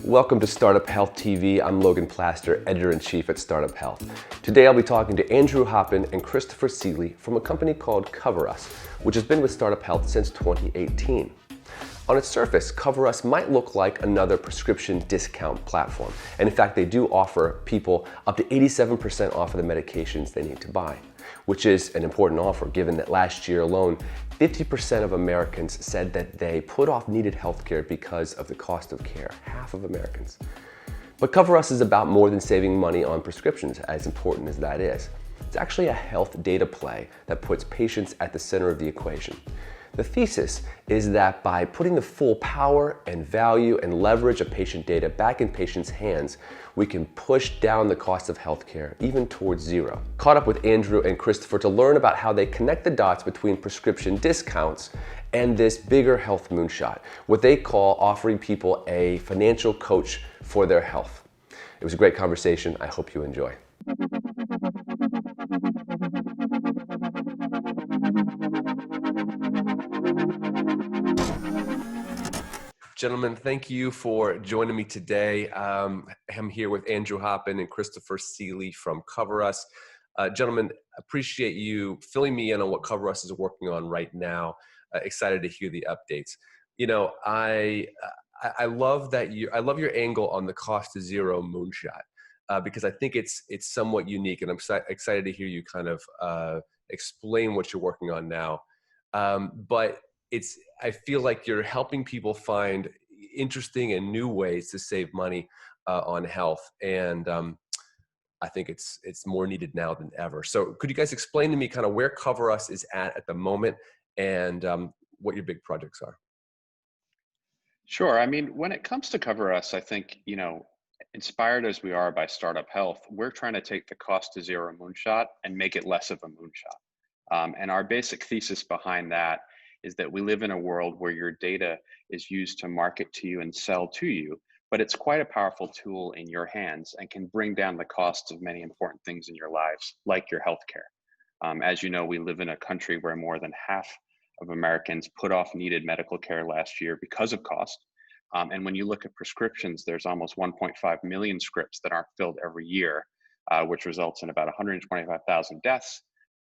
Welcome to Startup Health TV. I'm Logan Plaster, Editor-in-Chief at Startup Health. Today I'll be talking to Andrew Hoppin and Christopher Seeley from a company called CoverUS, which has been with Startup Health since 2018. On its surface, CoverUS might look like another prescription discount platform. And in fact, they do offer people up to 87% off of the medications they need to buy, which is an important offer given that last year alone, 50% of Americans said that they put off needed healthcare because of the cost of care, half of Americans. But CoverUS is about more than saving money on prescriptions, as important as that is. It's actually a health data play that puts patients at the center of the equation. The thesis is that by putting the full power and value and leverage of patient data back in patients' hands, we can push down the cost of healthcare even towards zero. Caught up with Andrew and Christopher to learn about how they connect the dots between prescription discounts and this bigger health moonshot, what they call offering people a financial coach for their health. It was a great conversation. I hope you enjoy. Gentlemen, thank you for joining me today. I'm here with Andrew Hoppin and Christopher Seeley from CoverUS. Gentlemen, appreciate you filling me in on what CoverUS is working on right now. Excited to hear the updates. You know, I love that I love your angle on the cost to zero moonshot because I think it's somewhat unique, and I'm excited to hear you kind of explain what you're working on now. But I feel like you're helping people find interesting and new ways to save money on health. And I think it's more needed now than ever. So could you guys explain to me kind of where CoverUS is at the moment and what your big projects are? Sure. I mean, when it comes to CoverUS, I think, inspired as we are by Startup Health, we're trying to take the cost to zero moonshot and make it less of a moonshot. And our basic thesis behind that is that we live in a world where your data is used to market to you and sell to you, but it's quite a powerful tool in your hands and can bring down the costs of many important things in your lives, like your healthcare. As you know, we live in a country where more than half of Americans put off needed medical care last year because of cost. And when you look at prescriptions, there's almost 1.5 million scripts that aren't filled every year, which results in about 125,000 deaths,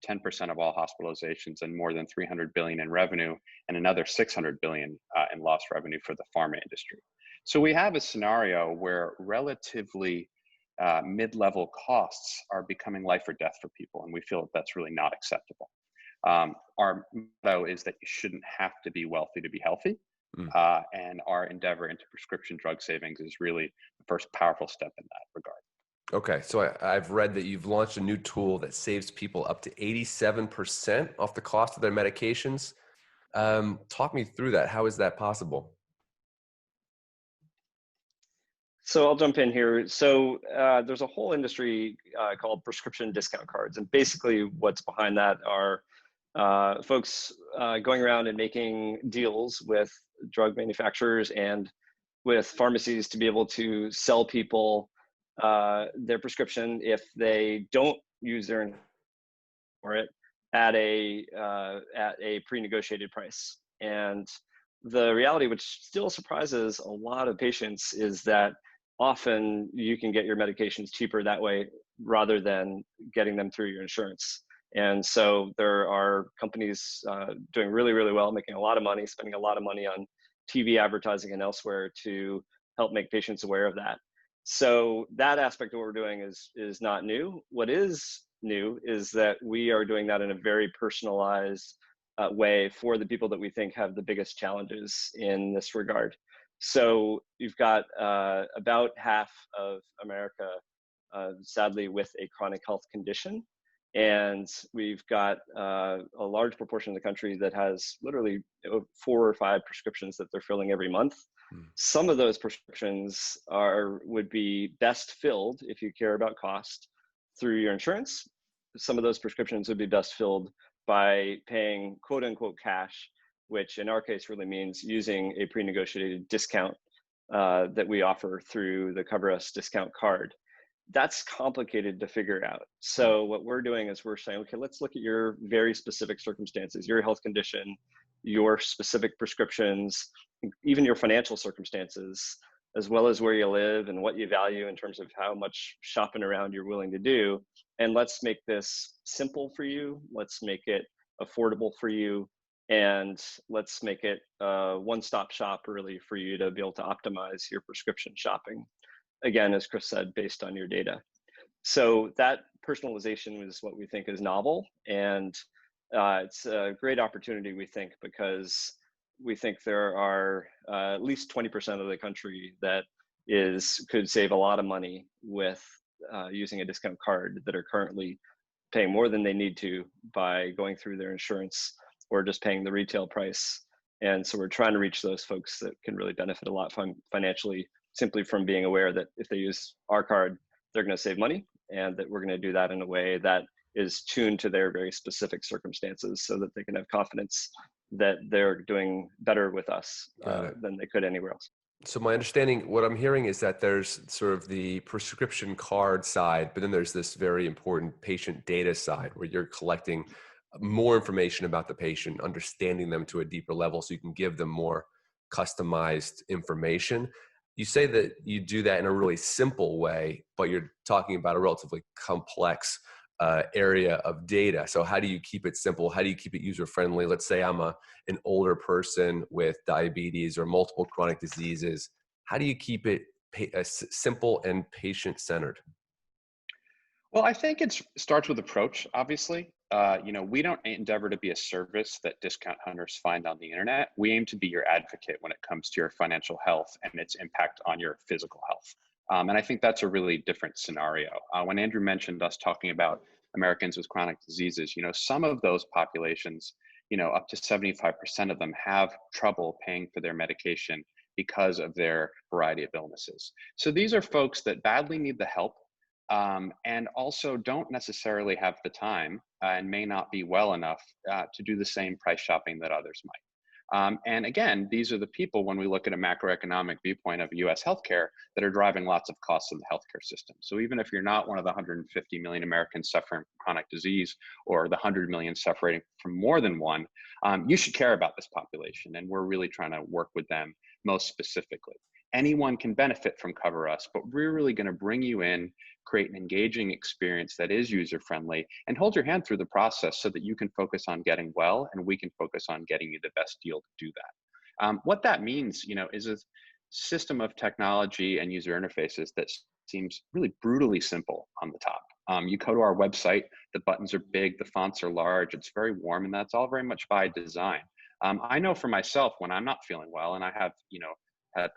10% of all hospitalizations, and more than 300 billion in revenue, and another 600 billion in lost revenue for the pharma industry. So we have a scenario where relatively mid-level costs are becoming life or death for people, and we feel that that's really not acceptable. Our motto is that you shouldn't have to be wealthy to be healthy, and our endeavor into prescription drug savings is really the first powerful step in that regard. Okay, so I've read that you've launched a new tool that saves people up to 87% off the cost of their medications. Talk me through that. How is that possible? So I'll jump in here. So there's a whole industry called prescription discount cards. And basically what's behind that are folks going around and making deals with drug manufacturers and with pharmacies to be able to sell people their prescription if they don't use their for it at a pre-negotiated price. And the reality, which still surprises a lot of patients, is that often you can get your medications cheaper that way rather than getting them through your insurance. And so there are companies doing really, really well, making a lot of money, spending a lot of money on TV advertising and elsewhere to help make patients aware of that. So that aspect of what we're doing is not new. What is new is that we are doing that in a very personalized way for the people that we think have the biggest challenges in this regard. So you've got about half of America, sadly, with a chronic health condition. And we've got a large proportion of the country that has literally 4 or 5 prescriptions that they're filling every month. Some of those prescriptions would be best filled, if you care about cost, through your insurance. Some of those prescriptions would be best filled by paying quote unquote cash, which in our case really means using a pre-negotiated discount that we offer through the CoverUS discount card. That's complicated to figure out. So what we're doing is we're saying, okay, let's look at your very specific circumstances, your health condition, your specific prescriptions, even your financial circumstances, as well as where you live and what you value in terms of how much shopping around you're willing to do. And let's make this simple for you. Let's make it affordable for you. And let's make it a one-stop shop really for you to be able to optimize your prescription shopping. Again, as Chris said, based on your data. So that personalization is what we think is novel. And it's a great opportunity, we think, because we think there are at least 20% of the country that could save a lot of money with using a discount card that are currently paying more than they need to by going through their insurance or just paying the retail price. And so we're trying to reach those folks that can really benefit a lot financially simply from being aware that if they use our card, they're going to save money, and that we're going to do that in a way that is tuned to their very specific circumstances so that they can have confidence that they're doing better with us than they could anywhere else. So my understanding, what I'm hearing is that there's sort of the prescription card side, but then there's this very important patient data side where you're collecting more information about the patient, understanding them to a deeper level so you can give them more customized information. You say that you do that in a really simple way, but you're talking about a relatively complex area of data. So how do you keep it simple? How do you keep it user-friendly? Let's say I'm an older person with diabetes or multiple chronic diseases. How do you keep it simple and patient-centered? Well, I think it starts with approach, obviously. We don't endeavor to be a service that discount hunters find on the internet. We aim to be your advocate when it comes to your financial health and its impact on your physical health. And I think that's a really different scenario. When Andrew mentioned us talking about Americans with chronic diseases, some of those populations, up to 75% of them have trouble paying for their medication because of their variety of illnesses. So these are folks that badly need the help, and also don't necessarily have the time and may not be well enough to do the same price shopping that others might. And again, these are the people, when we look at a macroeconomic viewpoint of US healthcare, that are driving lots of costs in the healthcare system. So even if you're not one of the 150 million Americans suffering from chronic disease or the 100 million suffering from more than one, you should care about this population. And we're really trying to work with them most specifically. Anyone can benefit from CoverUS, but we're really going to bring you in, create an engaging experience that is user-friendly, and hold your hand through the process so that you can focus on getting well, and we can focus on getting you the best deal to do that. What that means, is a system of technology and user interfaces that seems really brutally simple on the top. You go to our website, the buttons are big, the fonts are large, it's very warm, and that's all very much by design. I know for myself, when I'm not feeling well, and I have,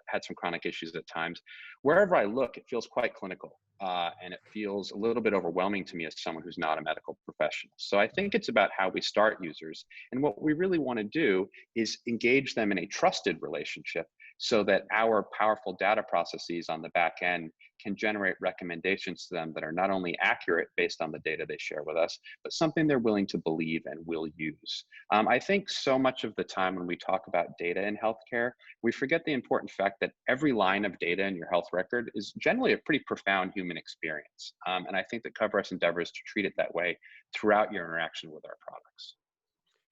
had some chronic issues at times, wherever I look, it feels quite clinical. And it feels a little bit overwhelming to me as someone who's not a medical professional. So I think it's about how we start users. And what we really want to do is engage them in a trusted relationship so that our powerful data processes on the back end can generate recommendations to them that are not only accurate based on the data they share with us, but something they're willing to believe and will use. I think so much of the time when we talk about data in healthcare, we forget the important fact that every line of data in your health record is generally a pretty profound human experience. And I think that CoverUS endeavors to treat it that way throughout your interaction with our products.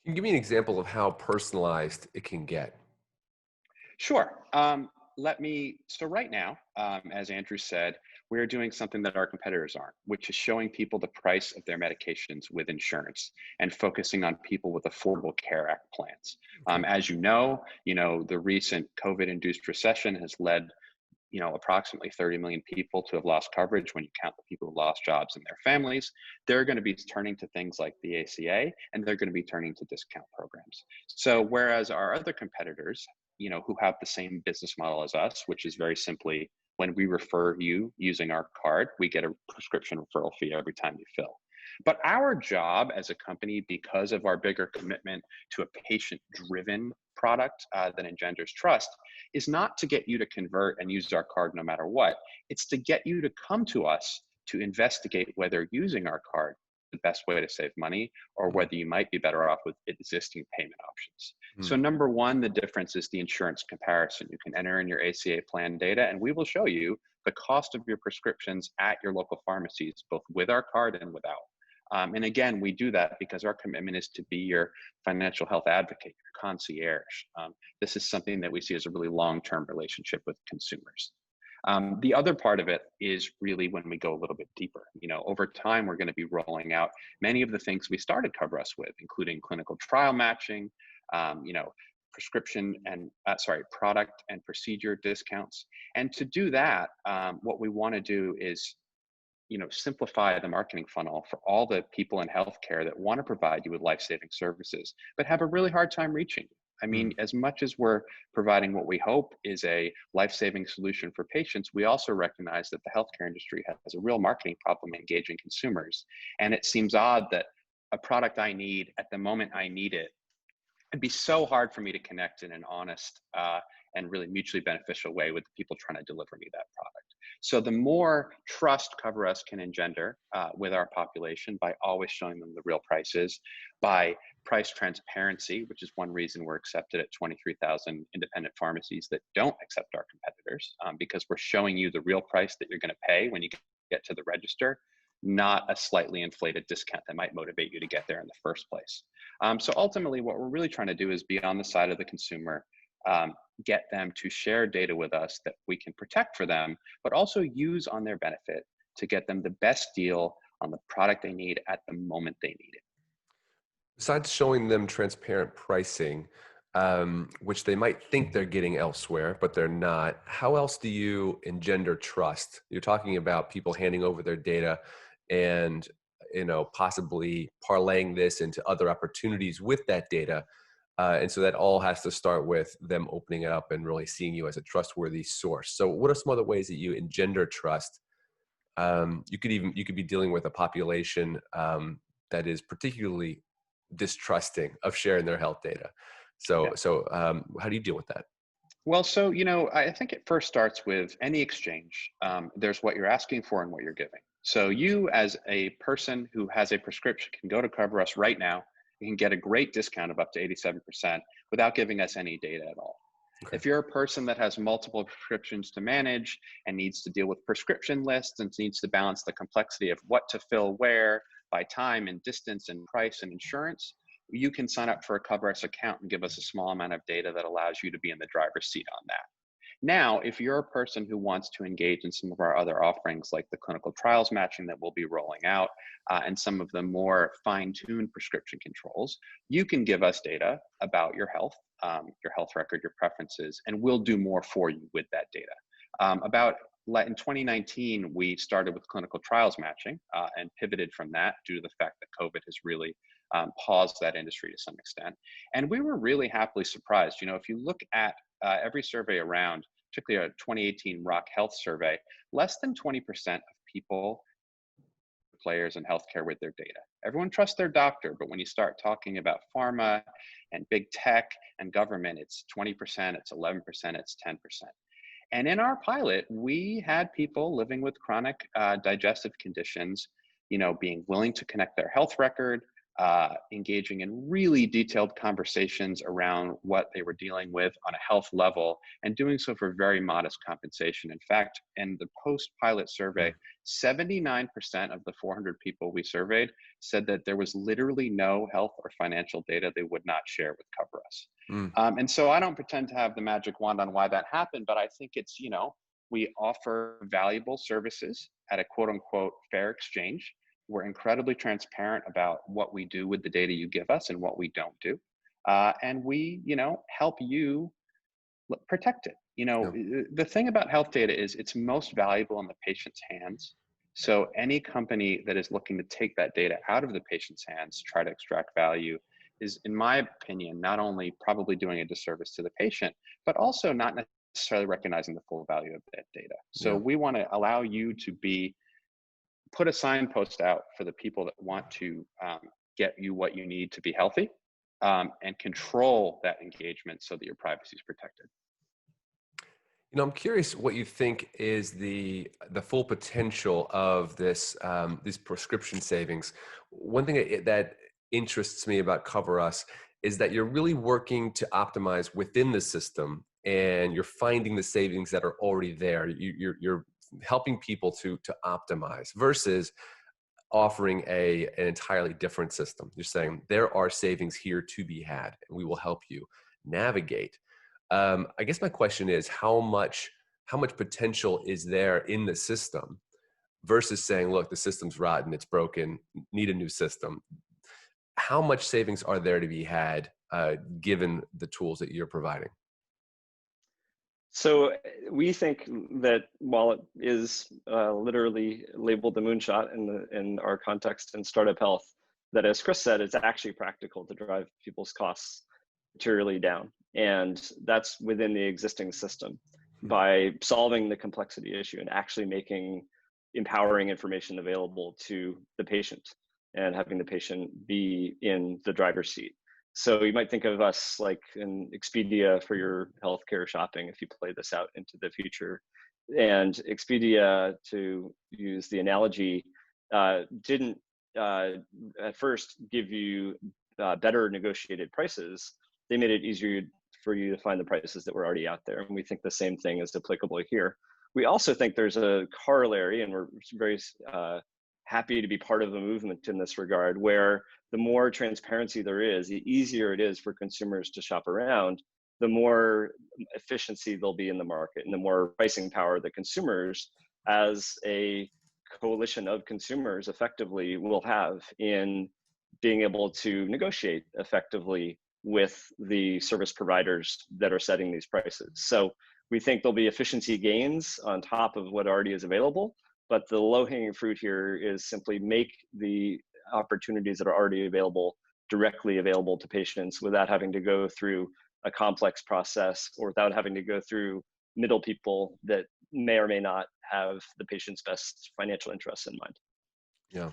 Can you give me an example of how personalized it can get? Sure. So right now, as Andrew said, we're doing something that our competitors aren't, which is showing people the price of their medications with insurance and focusing on people with Affordable Care Act plans. As you know, the recent COVID-induced recession has led approximately 30 million people to have lost coverage. When you count the people who lost jobs and their families, they're going to be turning to things like the ACA, and they're going to be turning to discount programs. So whereas our other competitors, who have the same business model as us, which is very simply, when we refer you using our card, we get a prescription referral fee every time you fill. But our job as a company, because of our bigger commitment to a patient-driven product that engenders trust, is not to get you to convert and use our card no matter what. It's to get you to come to us to investigate whether using our card is the best way to save money, or whether you might be better off with existing payment options. So number one, the difference is the insurance comparison. You can enter in your ACA plan data, and we will show you the cost of your prescriptions at your local pharmacies, both with our card and without. And again, we do that because our commitment is to be your financial health advocate, your concierge. This is something that we see as a really long-term relationship with consumers. The other part of it is really when we go a little bit deeper. Over time, we're going to be rolling out many of the things we started CoverUS with, including clinical trial matching, prescription and product and procedure discounts. And to do that, what we want to do is simplify the marketing funnel for all the people in healthcare that want to provide you with life-saving services, but have a really hard time reaching you. I mean, as much as we're providing what we hope is a life-saving solution for patients, we also recognize that the healthcare industry has a real marketing problem engaging consumers. And it seems odd that a product I need at the moment I need it, it'd be so hard for me to connect in an honest and really mutually beneficial way with the people trying to deliver me that product. So the more trust CoverUS can engender with our population by always showing them the real prices, by price transparency, which is one reason we're accepted at 23,000 independent pharmacies that don't accept our competitors, because we're showing you the real price that you're going to pay when you get to the register, not a slightly inflated discount that might motivate you to get there in the first place. So ultimately, what we're really trying to do is be on the side of the consumer, get them to share data with us that we can protect for them, but also use on their benefit to get them the best deal on the product they need at the moment they need it. Besides showing them transparent pricing, which they might think they're getting elsewhere, but they're not, how else do you engender trust? You're talking about people handing over their data and possibly parlaying this into other opportunities with that data. And so that all has to start with them opening it up and really seeing you as a trustworthy source. So what are some other ways that you engender trust? You could be dealing with a population that is particularly distrusting of sharing their health data. So how do you deal with that? Well, so, I think it first starts with any exchange. There's what you're asking for and what you're giving. So you, as a person who has a prescription, can go to CoverUS right now. You can get a great discount of up to 87% without giving us any data at all. Okay. If you're a person that has multiple prescriptions to manage and needs to deal with prescription lists and needs to balance the complexity of what to fill where by time and distance and price and insurance, you can sign up for a CoverUS account and give us a small amount of data that allows you to be in the driver's seat on that. Now, if you're a person who wants to engage in some of our other offerings, like the clinical trials matching that we'll be rolling out, and some of the more fine-tuned prescription controls, you can give us data about your health record, your preferences, and we'll do more for you with that data. In 2019, we started with clinical trials matching and pivoted from that due to the fact that COVID has really paused that industry to some extent. And we were really happily surprised. If you look at every survey around, particularly a 2018 Rock Health survey, less than 20% of people, players in healthcare with their data. Everyone trusts their doctor, but when you start talking about pharma and big tech and government, it's 20%, it's 11%, it's 10%. And in our pilot, we had people living with chronic digestive conditions, being willing to connect their health record, engaging in really detailed conversations around what they were dealing with on a health level, and doing so for very modest compensation. In fact, in the post-pilot survey, 79% of the 400 people we surveyed said that there was literally no health or financial data they would not share with CoverUS. And so I don't pretend to have the magic wand on why that happened, but I think it's, we offer valuable services at a quote unquote fair exchange. We're incredibly transparent about what we do with the data you give us and what we don't do. And we, help you protect it. The thing about health data is it's most valuable in the patient's hands. So any company that is looking to take that data out of the patient's hands, try to extract value, is, in my opinion, not only probably doing a disservice to the patient, but also not necessarily recognizing the full value of that data. So we want to allow you to put a signpost out for the people that want to get you what you need to be healthy, and control that engagement so that your privacy is protected. I'm curious what you think is the full potential of this these prescription savings. One thing that interests me about CoverUS is that you're really working to optimize within the system, and you're finding the savings that are already there. You're helping people to optimize versus offering an entirely different system. You're saying there are savings here to be had, and we will help you navigate. I guess my question is how much potential is there in the system versus saying, look, the system's rotten, it's broken, need a new system. How much savings are there to be had given the tools that you're providing? So we think that while it is literally labeled the moonshot in our context in Startup Health, that as Chris said, it's actually practical to drive people's costs materially down. And that's within the existing system by solving the complexity issue and actually making empowering information available to the patient and having the patient be in the driver's seat. So you might think of us like in Expedia for your healthcare shopping if you play this out into the future. And Expedia, to use the analogy, didn't at first give you better negotiated prices. They made it easier for you to find the prices that were already out there. And we think the same thing is applicable here. We also think there's a corollary, and we're very happy to be part of a movement in this regard, where the more transparency there is, the easier it is for consumers to shop around, the more efficiency there'll be in the market and the more pricing power the consumers as a coalition of consumers effectively will have in being able to negotiate effectively with the service providers that are setting these prices. So we think there'll be efficiency gains on top of what already is available, but the low-hanging fruit here is simply make the opportunities that are already available directly available to patients without having to go through a complex process or without having to go through middle people that may or may not have the patient's best financial interests in mind. Yeah,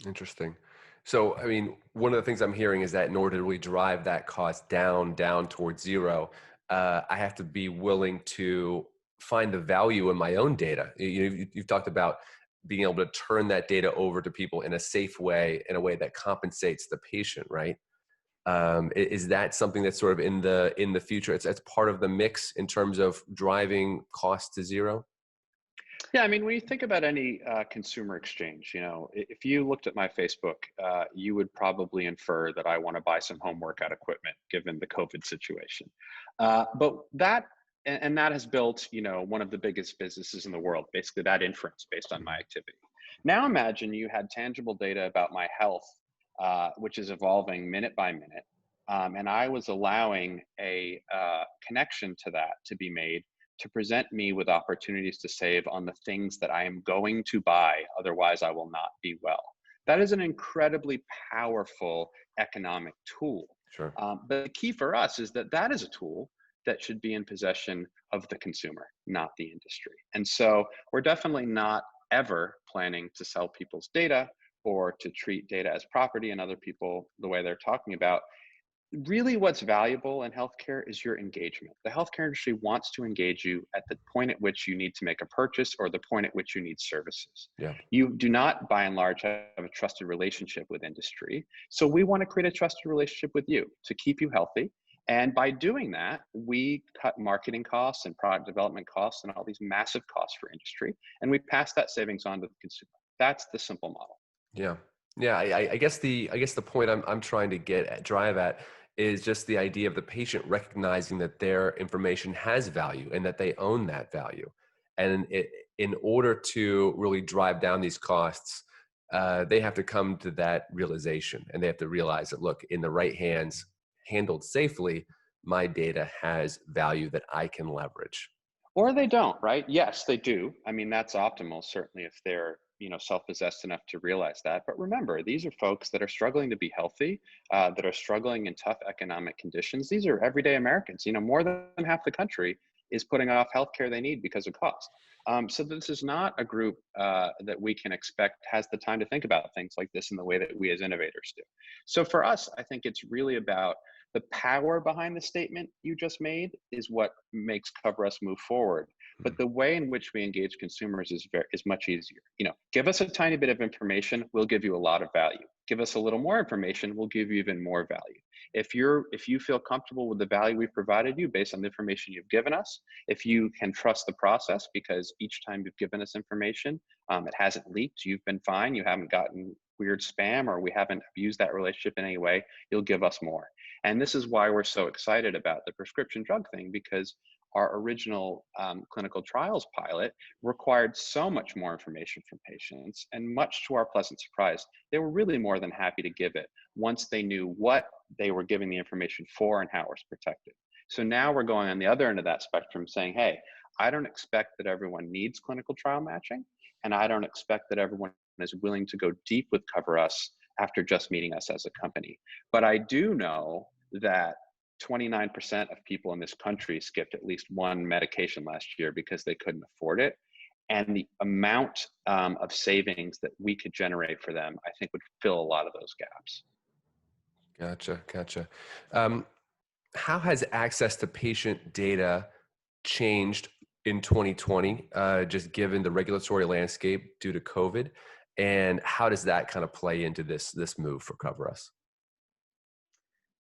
interesting. So, I mean, one of the things I'm hearing is that in order to really drive that cost down towards zero, I have to be willing to find the value in my own data. You've talked about being able to turn that data over to people in a safe way, in a way that compensates the patient, right? Is that something that's sort of in the future? It's part of the mix in terms of driving costs to zero? Yeah, I mean, when you think about any consumer exchange, if you looked at my Facebook, you would probably infer that I want to buy some home workout equipment given the COVID situation. But that has built, one of the biggest businesses in the world, basically that inference based on my activity. Now imagine you had tangible data about my health, which is evolving minute by minute. And I was allowing a connection to that to be made to present me with opportunities to save on the things that I am going to buy, otherwise I will not be well. That is an incredibly powerful economic tool. Sure. But the key for us is that is a tool that should be in possession of the consumer, not the industry. And so we're definitely not ever planning to sell people's data or to treat data as property and other people the way they're talking about. Really what's valuable in healthcare is your engagement. The healthcare industry wants to engage you at the point at which you need to make a purchase or the point at which you need services. Yeah. You do not, by and large, have a trusted relationship with industry. So we want to create a trusted relationship with you to keep you healthy. And by doing that, we cut marketing costs and product development costs and all these massive costs for industry. And we pass that savings on to the consumer. That's the simple model. Yeah. Yeah. I guess the point I'm trying to drive at is just the idea of the patient recognizing that their information has value and that they own that value. And in order to really drive down these costs, they have to come to that realization, and they have to realize that, look, in the right hands, handled safely, my data has value that I can leverage. Or they don't, right? Yes, they do. I mean, that's optimal, certainly if they're self-possessed enough to realize that. But remember, these are folks that are struggling to be healthy, that are struggling in tough economic conditions. These are everyday Americans. More than half the country is putting off healthcare they need because of cost. So this is not a group that we can expect has the time to think about things like this in the way that we as innovators do. So for us, I think it's really about the power behind the statement you just made is what makes CoverUS move forward. But the way in which we engage consumers is much easier. Give us a tiny bit of information, we'll give you a lot of value. Give us a little more information, we'll give you even more value. If you feel comfortable with the value we've provided you based on the information you've given us, if you can trust the process because each time you've given us information, it hasn't leaked, you've been fine, you haven't gotten weird spam, or we haven't abused that relationship in any way, you'll give us more. And this is why we're so excited about the prescription drug thing, because our original clinical trials pilot required so much more information from patients, and much to our pleasant surprise, they were really more than happy to give it once they knew what they were giving the information for and how it was protected. So now we're going on the other end of that spectrum saying, hey, I don't expect that everyone needs clinical trial matching, and I don't expect that everyone is willing to go deep with CoverUS after just meeting us as a company. But I do know that 29% of people in this country skipped at least one medication last year because they couldn't afford it. And the amount of savings that we could generate for them, I think, would fill a lot of those gaps. Gotcha. How has access to patient data changed in 2020, just given the regulatory landscape due to COVID? And how does that kind of play into this move for CoverUS?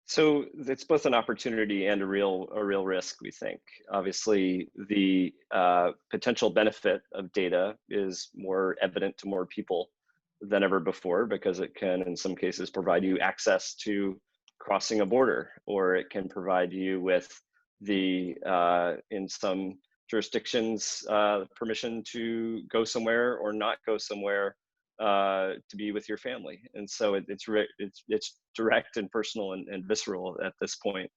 So it's both an opportunity and a real risk, we think. Obviously, the potential benefit of data is more evident to more people than ever before, because it can, in some cases, provide you access to crossing a border, or it can provide you with the, in some jurisdictions, permission to go somewhere or not go somewhere to be with your family. And so it's direct and personal and visceral at this point.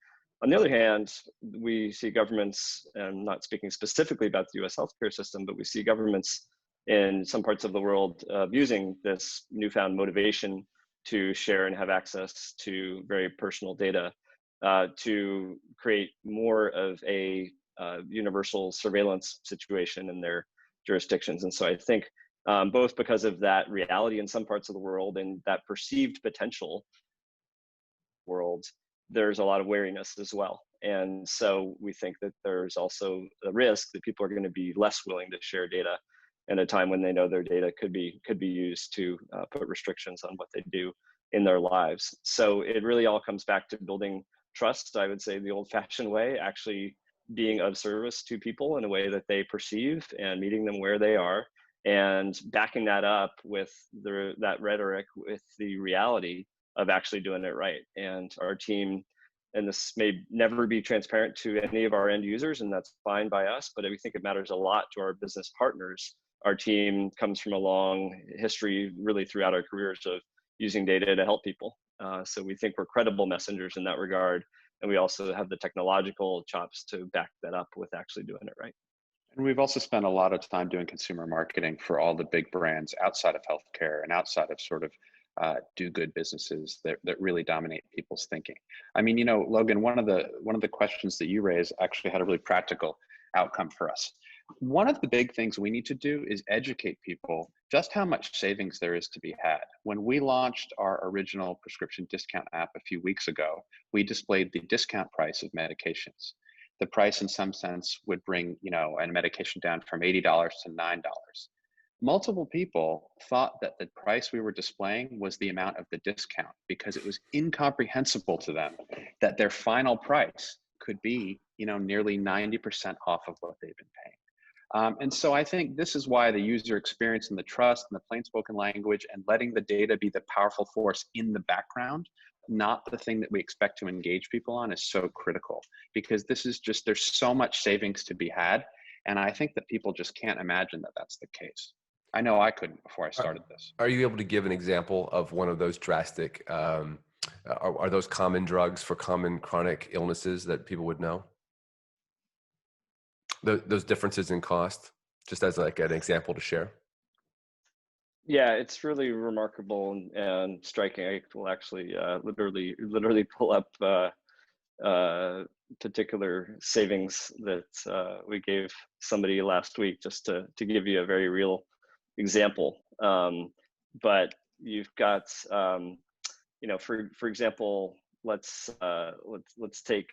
On the other hand, we see governments, and I'm not speaking specifically about the US healthcare system, but we see governments in some parts of the world using this newfound motivation to share and have access to very personal data to create more of a universal surveillance situation in their jurisdictions. And so I think both because of that reality in some parts of the world and that perceived potential world, there's a lot of wariness as well. And so we think that there's also a risk that people are going to be less willing to share data in a time when they know their data could be used to put restrictions on what they do in their lives. So it really all comes back to building trust, I would say, the old-fashioned way, actually being of service to people in a way that they perceive and meeting them where they are, and backing that up with that rhetoric with the reality of actually doing it right. And our team, and this may never be transparent to any of our end users, and that's fine by us, but we think it matters a lot to our business partners. Our team comes from a long history, really throughout our careers, of using data to help people. So we think we're credible messengers in that regard. And we also have the technological chops to back that up with actually doing it right. And we've also spent a lot of time doing consumer marketing for all the big brands outside of healthcare and outside of sort of do-good businesses that really dominate people's thinking. I mean, you know, Logan, one of the questions that you raised actually had a really practical outcome for us. One of the big things we need to do is educate people just how much savings there is to be had. When we launched our original prescription discount app a few weeks ago, we displayed the discount price of medications. The price in some sense would bring, you know, a medication down from $80 to $9. Multiple people thought that the price we were displaying was the amount of the discount, because it was incomprehensible to them that their final price could be, you know, nearly 90% off of what they've been paying. And so I think this is why the user experience and the trust and the plain spoken language and letting the data be the powerful force in the background, not the thing that we expect to engage people on, is so critical, because this is just, there's so much savings to be had. And I think that people just can't imagine that that's the case. I know I couldn't before I started this. Are you able to give an example of one of those drastic, are those common drugs for common chronic illnesses that people would know? Those differences in cost, just as like an example to share. Yeah, it's really remarkable and striking. I will actually literally pull up particular savings that we gave somebody last week, just to give you a very real example. But you've got, you know, for example, let's take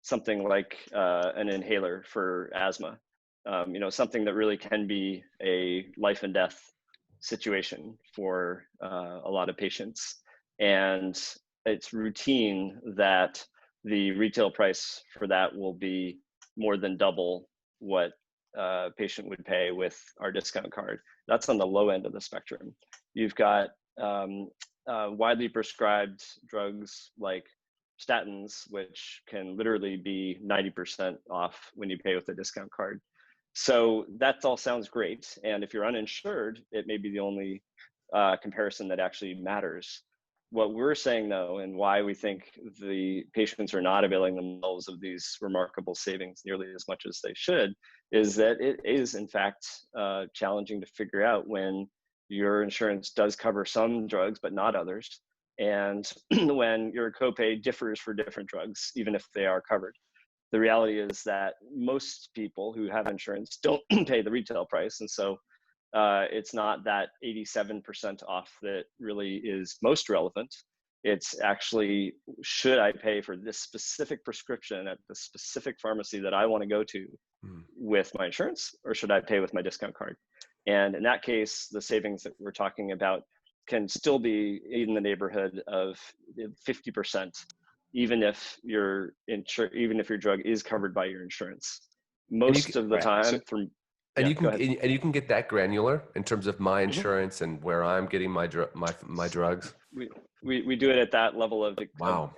something like an inhaler for asthma. You know, something that really can be a life and death situation for a lot of patients. and it's routine that the retail price for that will be more than double what a patient would pay with our discount card. That's on the low end of the spectrum. You've got widely prescribed drugs like statins, which can literally be 90% off when you pay with a discount card. So that all sounds great. And if you're uninsured, it may be the only comparison that actually matters. What we're saying though, and why we think the patients are not availing themselves of these remarkable savings nearly as much as they should, is that it is in fact challenging to figure out when your insurance does cover some drugs, but not others. And when your copay differs for different drugs, even if they are covered. The reality is that most people who have insurance don't pay the retail price. And so it's not that 87% off that really is most relevant. It's actually, should I pay for this specific prescription at the specific pharmacy that I want to go to with my insurance, or should I pay with my discount card? And in that case, the savings that we're talking about can still be in the neighborhood of 50%, even if your drug is covered by your insurance. Most of the time, and you can get that granular in terms of my insurance and where I'm getting my drugs. We do it at that level of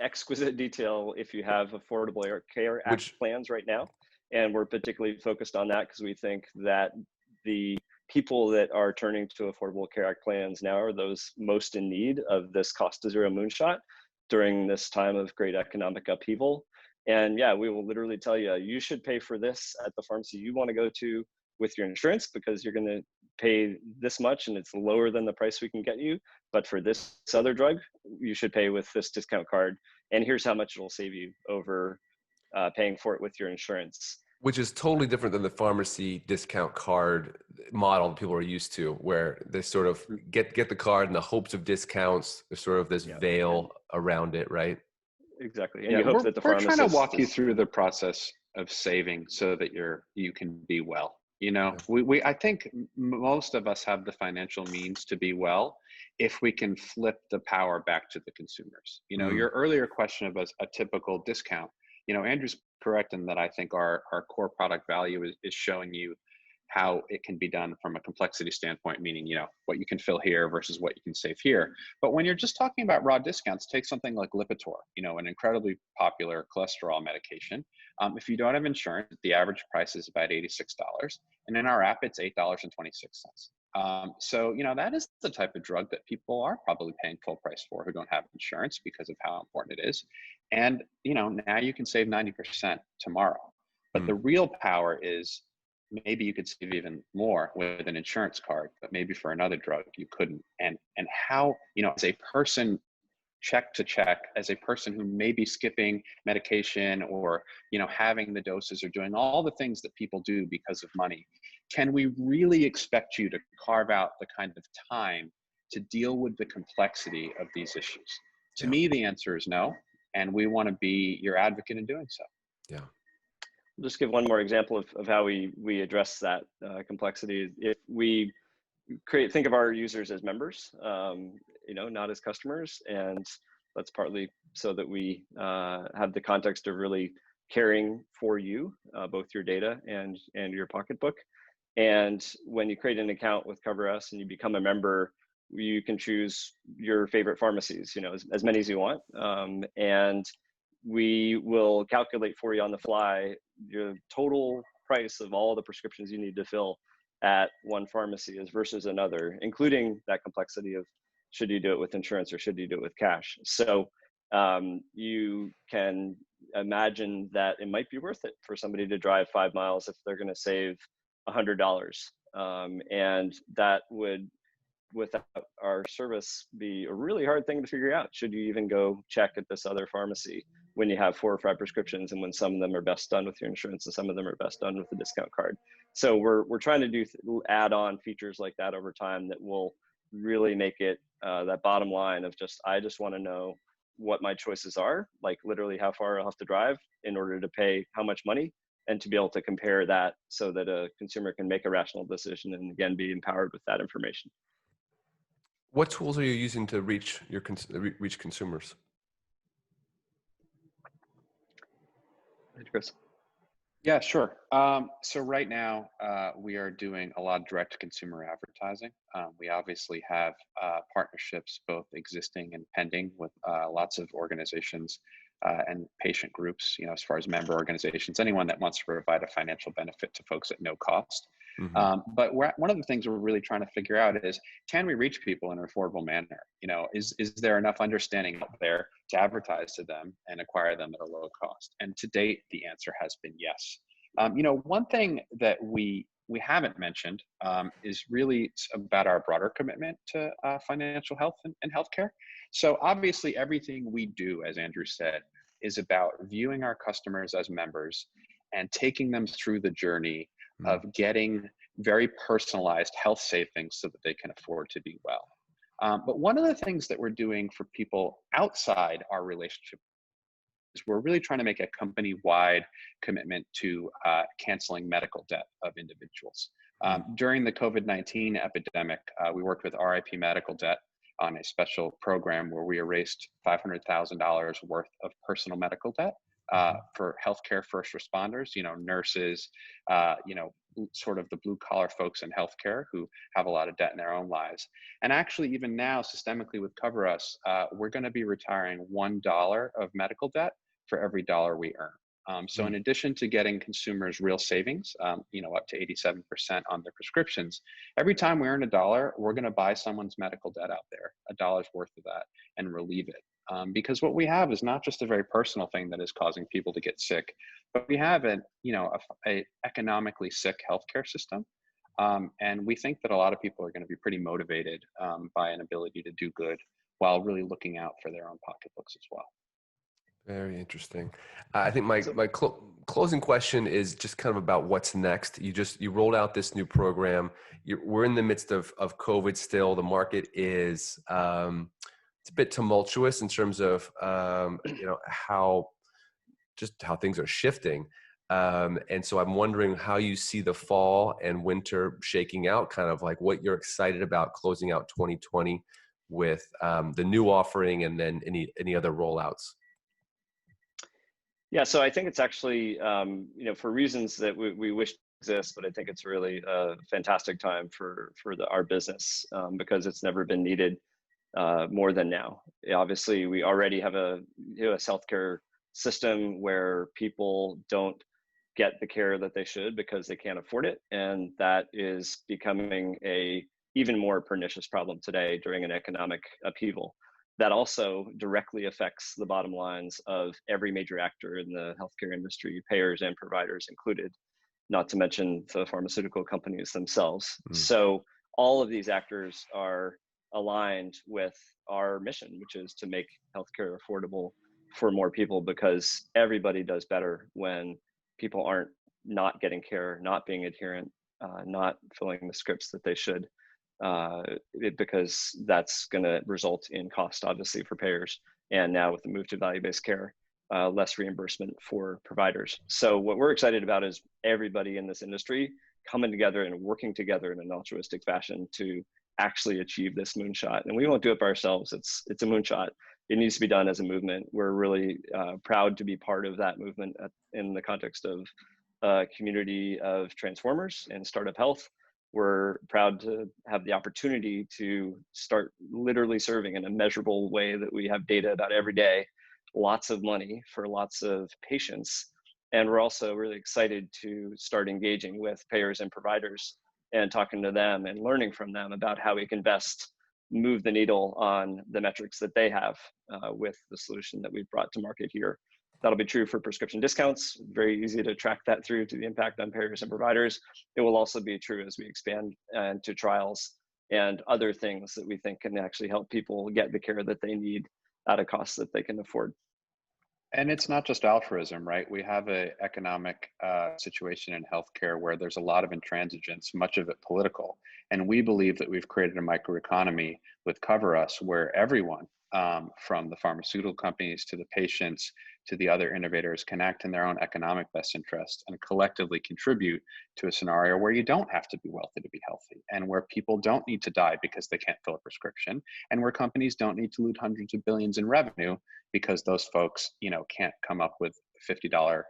exquisite detail if you have Affordable Care Act plans right now, and we're particularly focused on that because we think that the people that are turning to Affordable Care Act plans now are those most in need of this cost to zero moonshot during this time of great economic upheaval. And yeah, we will literally tell you, you should pay for this at the pharmacy you want to go to with your insurance because you're going to pay this much and it's lower than the price we can get you. But for this other drug, you should pay with this discount card. And here's how much it'll save you over paying for it with your insurance. Which is totally different than the pharmacy discount card model that people are used to, where they sort of get the card in the hopes of discounts. There's sort of this veil around it, right? Exactly. And you hope that the pharmacist... We're trying to walk you through the process of saving so that you can be well. You know, I think most of us have the financial means to be well if we can flip the power back to the consumers. You know, your earlier question of a typical discount, you know, Andrew's correct in that I think our core product value is showing you how it can be done from a complexity standpoint, meaning, you know, what you can fill here versus what you can save here. But when you're just talking about raw discounts, take something like Lipitor, you know, an incredibly popular cholesterol medication. If you don't have insurance, the average price is about $86. And in our app, it's $8.26. So, you know, that is the type of drug that people are probably paying full price for who don't have insurance because of how important it is. And, you know, now you can save 90% tomorrow. But the real power is maybe you could save even more with an insurance card, but maybe for another drug you couldn't. And how, you know, as a person check to check, as a person who may be skipping medication or, you know, having the doses or doing all the things that people do because of money, can we really expect you to carve out the kind of time to deal with the complexity of these issues? To me, the answer is no. And we want to be your advocate in doing so. Yeah. I'll just give one more example of how we address that complexity. If we think of our users as members, you know, not as customers, and that's partly so that we have the context of really caring for you, both your data and your pocketbook. And when you create an account with CoverUS and you become a member, you can choose your favorite pharmacies, you know, as many as you want, and we will calculate for you on the fly your total price of all the prescriptions you need to fill at one pharmacy as versus another, including that complexity of should you do it with insurance or should you do it with cash. So you can imagine that it might be worth it for somebody to drive 5 miles if they're going to save $100. And that would, without our service, be a really hard thing to figure out. Should you even go check at this other pharmacy when you have 4 or 5 prescriptions, and when some of them are best done with your insurance and some of them are best done with the discount card? So we're trying to do add on features like that over time that will really make it that bottom line of I just want to know what my choices are, like literally how far I'll have to drive in order to pay how much money, and to be able to compare that so that a consumer can make a rational decision and again be empowered with that information. What tools are you using to reach reach consumers? Chris? Yeah, sure. So right now, we are doing a lot of direct consumer advertising. We obviously have partnerships, both existing and pending, with lots of organizations and patient groups, as far as member organizations, anyone that wants to provide a financial benefit to folks at no cost. Hmm. But one of the things we're really trying to figure out is, can we reach people in an affordable manner? Is there enough understanding out there to advertise to them and acquire them at a low cost? And to date, the answer has been yes. One thing that we haven't mentioned is really about our broader commitment to financial health and healthcare. So obviously, everything we do, as Andrew said, is about viewing our customers as members and taking them through the journey of getting very personalized health savings so that they can afford to be well. But one of the things that we're doing for people outside our relationship is we're really trying to make a company-wide commitment to canceling medical debt of individuals. During the COVID-19 epidemic, we worked with RIP Medical Debt on a special program where we erased $500,000 worth of personal medical debt for healthcare first responders, nurses, sort of the blue collar folks in healthcare who have a lot of debt in their own lives. And actually, even now, systemically with CoverUS, we're going to be retiring $1 of medical debt for every dollar we earn. So in addition to getting consumers real savings, up to 87% on their prescriptions, every time we earn a dollar, we're going to buy someone's medical debt out there, a dollar's worth of that, and relieve it. Because what we have is not just a very personal thing that is causing people to get sick, but we have a economically sick healthcare system. And we think that a lot of people are going to be pretty motivated by an ability to do good while really looking out for their own pocketbooks as well. Very interesting. I think my closing question is just kind of about what's next. You rolled out this new program. We're in the midst of COVID still. The market is it's a bit tumultuous in terms of how things are shifting. And so I'm wondering how you see the fall and winter shaking out, kind of like what you're excited about closing out 2020 with the new offering and then any other rollouts. Yeah, so I think it's actually, for reasons that we wish to exist, but I think it's really a fantastic time for our business because it's never been needed more than now. Obviously, we already have a U.S. healthcare system where people don't get the care that they should because they can't afford it, and that is becoming a even more pernicious problem today during an economic upheaval. That also directly affects the bottom lines of every major actor in the healthcare industry, payers and providers included, not to mention the pharmaceutical companies themselves. So all of these actors are aligned with our mission, which is to make healthcare affordable for more people, because everybody does better when people aren't not getting care, not being adherent, not filling the scripts that they should. Because that's going to result in cost, obviously, for payers. And now with the move to value-based care, less reimbursement for providers. So what we're excited about is everybody in this industry coming together and working together in an altruistic fashion to actually achieve this moonshot. And we won't do it by ourselves. It's a moonshot. It needs to be done as a movement. We're really proud to be part of that movement in the context of a community of transformers and StartUpHealth. We're proud to have the opportunity to start literally serving in a measurable way that we have data about every day, lots of money for lots of patients. And we're also really excited to start engaging with payers and providers and talking to them and learning from them about how we can best move the needle on the metrics that they have with the solution that we've brought to market here. That'll be true for prescription discounts. Very easy to track that through to the impact on payers and providers. It will also be true as we expand into trials and other things that we think can actually help people get the care that they need at a cost that they can afford. And it's not just altruism, right? We have an economic situation in healthcare where there's a lot of intransigence, much of it political. And we believe that we've created a microeconomy with CoverUS where everyone from the pharmaceutical companies to the patients to the other innovators, can act in their own economic best interest and collectively contribute to a scenario where you don't have to be wealthy to be healthy, and where people don't need to die because they can't fill a prescription, and where companies don't need to lose hundreds of billions in revenue because those folks, can't come up with $50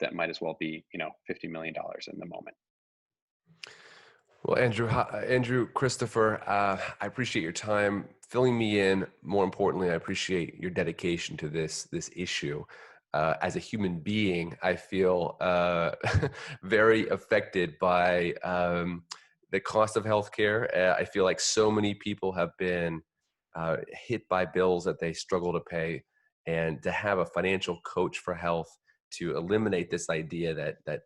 that might as well be, $50 million in the moment. Well, Andrew, Christopher, I appreciate your time filling me in. More importantly, I appreciate your dedication to this issue. As a human being, I feel very affected by the cost of healthcare. I feel like so many people have been hit by bills that they struggle to pay, and to have a financial coach for health to eliminate this idea that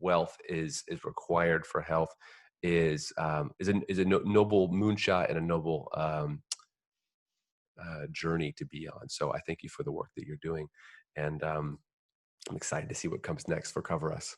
wealth is required for health is a noble moonshot and a noble journey to be on. So I thank you for the work that you're doing, and I'm excited to see what comes next for CoverUS.